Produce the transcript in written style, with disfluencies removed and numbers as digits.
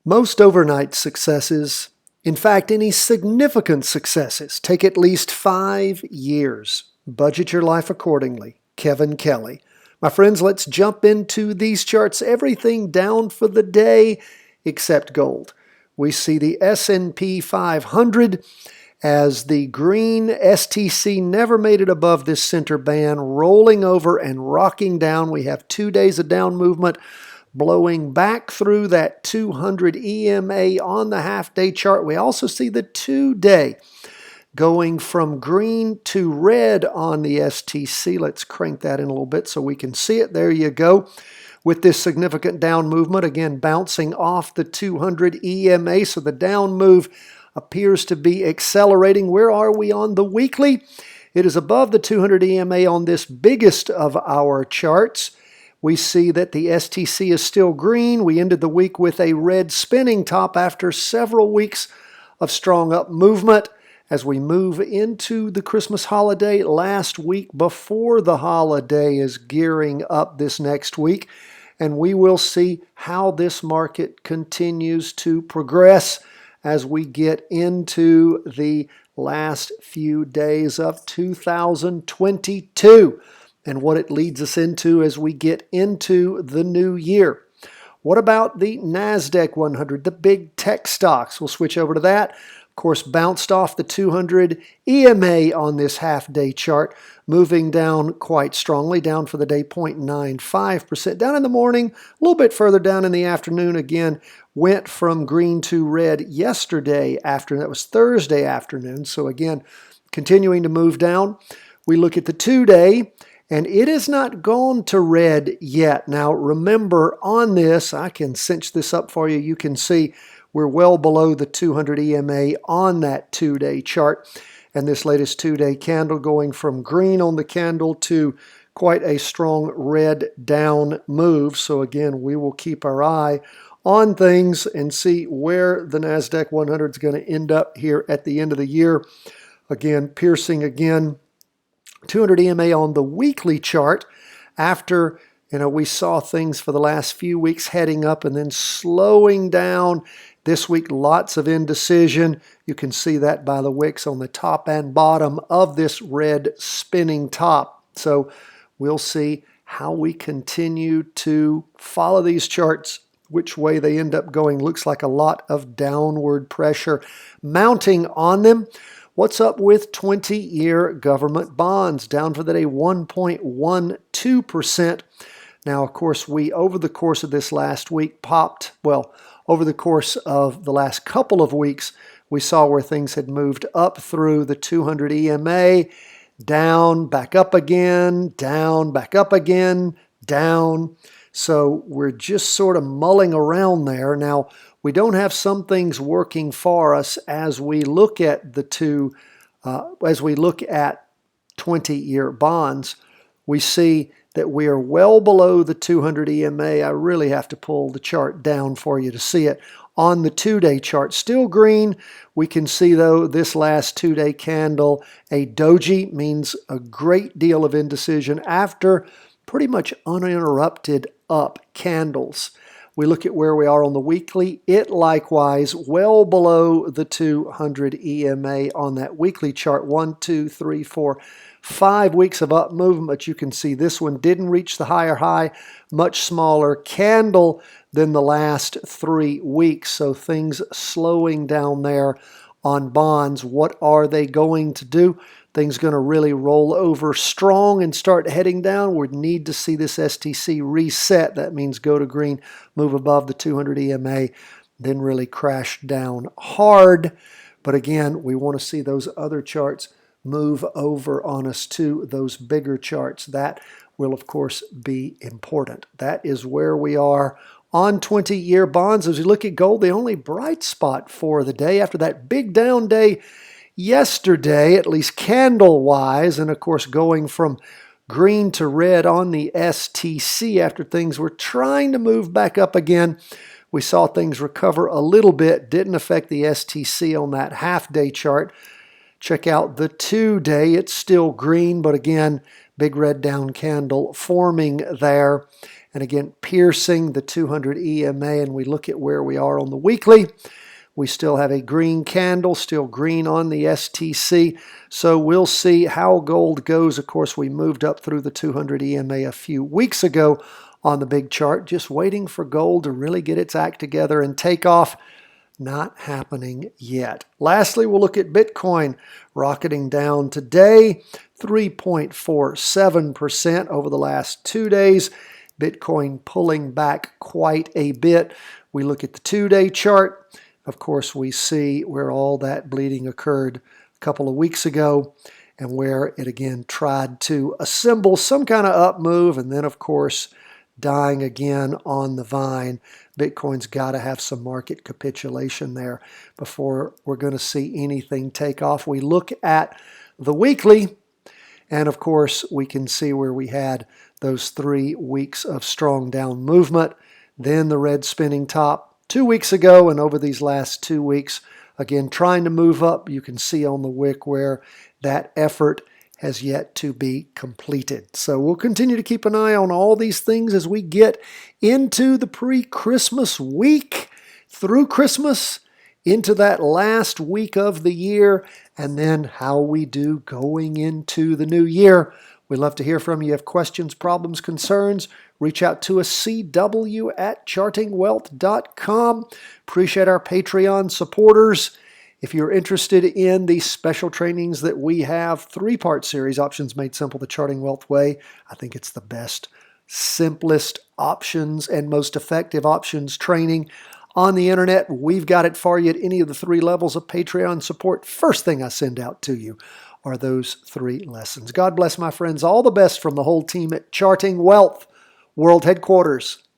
Most overnight successes, in fact, any significant successes, take at least 5 years. Budget your life accordingly. Kevin Kelly. My friends, let's jump into these charts. Everything down for the day except gold. We see the S&P 500 as the green STC never made it above this center band, rolling over and rocking down. We have 2 days of down movement, blowing back through that 200 EMA on the half-day chart. We also see the 2-day going from green to red on the STC. Let's crank that in a little bit so we can see it. There you go. With this significant down movement, again, bouncing off the 200 EMA. So the down move appears to be accelerating. Where are we on the weekly? It is above the 200 EMA on this biggest of our charts. We see that the STC is still green. We ended the week with a red spinning top after several weeks of strong up movement. As we move into the Christmas holiday, last week before the holiday is gearing up this next week, and we will see how this market continues to progress as we get into the last few days of 2022 and what it leads us into as we get into the new year. What about the NASDAQ 100, the big tech stocks? We'll switch over to that. Of course, bounced off the 200 EMA on this half-day chart, moving down quite strongly, down for the day 0.95%. Down in the morning, a little bit further down in the afternoon again, went from green to red yesterday afternoon. That was Thursday afternoon. So again, continuing to move down. We look at the 2-day, and it has not gone to red yet. Now, remember on this, I can cinch this up for you. You can see we're well below the 200 EMA on that 2-day chart. And this latest 2-day candle going from green on the candle to quite a strong red down move. So again, we will keep our eye on things and see where the NASDAQ 100 is going to end up here at the end of the year. Again, piercing again 200 EMA on the weekly chart after we saw things for the last few weeks heading up and then slowing down. This week, lots of indecision. You can see that by the wicks on the top and bottom of this red spinning top. So we'll see how we continue to follow these charts, which way they end up going. Looks like a lot of downward pressure mounting on them. What's up with 20-year government bonds? Down for the day 1.12%. Now, of course, we, over the course of this last week, over the course of the last couple of weeks, we saw where things had moved up through the 200 EMA, down, back up again, down, back up again, down. So we're just sort of mulling around there. Now, we don't have some things working for us as we look at the as we look at 20-year bonds. We see that we are well below the 200 EMA. I really have to pull the chart down for you to see it. On the 2-day chart, still green. We can see, though, this last 2-day candle, a doji, means a great deal of indecision after pretty much uninterrupted up candles. We look at where we are on the weekly. It likewise well below the 200 EMA on that weekly chart. 1, 2, 3, 4, 5 weeks of up movement, but you can see this one didn't reach the higher high, much smaller candle than the last 3 weeks. So things slowing down there on bonds. What are they going to do? Things going to really roll over strong and start heading down. We need to see this STC reset. That means go to green, move above the 200 EMA, then really crash down hard. But again, we want to see those other charts move over on us to those bigger charts. That will, of course, be important. That is where we are on 20-year bonds. As we look at gold, the only bright spot for the day after that big down day yesterday, at least candle-wise, and of course going from green to red on the STC after things were trying to move back up again. We saw things recover a little bit, didn't affect the STC on that half-day chart. Check out the 2-day, it's still green, but again, big red down candle forming there. and again piercing the 200 EMA, and we look at where we are on the weekly. We still have a green candle, still green on the STC. So we'll see how gold goes. Of course, we moved up through the 200 EMA a few weeks ago on the big chart, just waiting for gold to really get its act together and take off. Not happening yet. Lastly, we'll look at Bitcoin rocketing down today, 3.47% over the last 2 days. Bitcoin pulling back quite a bit. We look at the 2-day chart. Of course, we see where all that bleeding occurred a couple of weeks ago and where it again tried to assemble some kind of up move and then, of course, dying again on the vine. Bitcoin's got to have some market capitulation there before we're going to see anything take off. We look at the weekly, and of course, we can see where we had those 3 weeks of strong down movement, then the red spinning top 2 weeks ago, and over these last 2 weeks, again, trying to move up. You can see on the wick where that effort has yet to be completed. So we'll continue to keep an eye on all these things as we get into the pre-Christmas week, through Christmas, into that last week of the year, and then how we do going into the new year. We'd love to hear from you. If you have questions, problems, concerns, reach out to us, cw@chartingwealth.com. Appreciate our Patreon supporters. If you're interested in the special trainings that we have, 3-part series, Options Made Simple, the Charting Wealth Way, I think it's the best, simplest options and most effective options training on the internet. We've got it for you at any of the 3 levels of Patreon support. First thing I send out to you are those 3 lessons. God bless, my friends. All the best from the whole team at Charting Wealth World Headquarters.